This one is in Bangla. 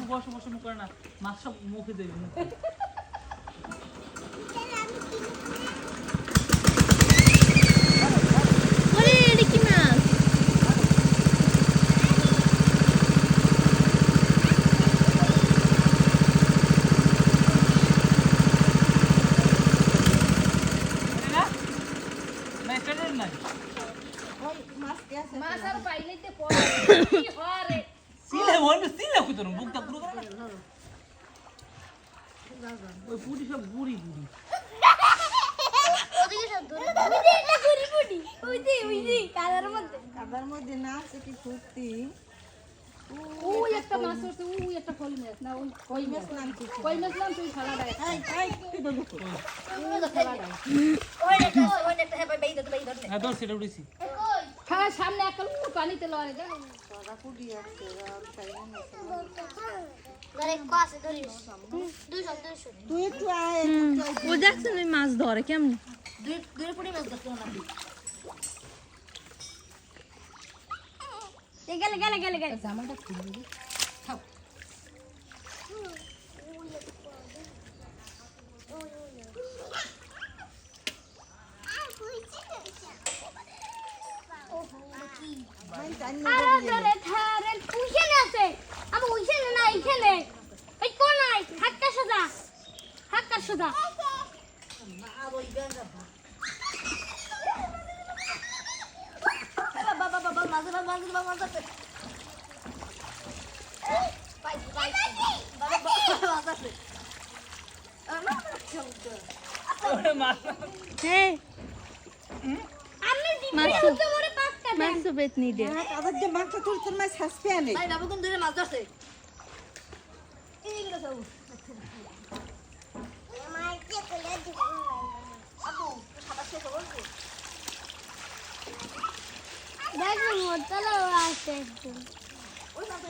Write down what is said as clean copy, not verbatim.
বসে বসে মুখ করে না মাছ সব মুখে দেবে কাদার মধ্যে না আছে কি ফুর্তি ওই একটা মাছ আছে ওই একটা কই মাছ না ওই কই মাছ নাম কি কই মাছ নাম তুই ছাড়া দেয় এই তুই বলবি ওই ছাড়া দেয় ওই একটা হেবা বেই দে হ্যাঁ তো সেটা উঠেছি হ্যাঁ সামনে একটা পানিতে লয় যা সাদা কুড়ি আছে ধরে কাছে ধরিস 200 তুই একটু আয় ও দেখছেন ওই মাছ ধরে কেমন দুই পুরি মাছ ধরতে না গেলে জামাটা খুলে দিবি খাও আরে ধরে ধারে ওইখানে আছে আমি ওইখানে না এইখানে এই কোন নাই হাতটা সোজা বাবা মাঝে মাছ বেত নি দে কাদার যে মাছটা তোর মাছ হাসতে আনে তাই বাবু কোন ধরে মাছ ধরছে এই গেল সব মাছ দিয়ে কোলে দিব আপু খাবার শেষ হলো দেখো মোতলা আছে ওই মাছ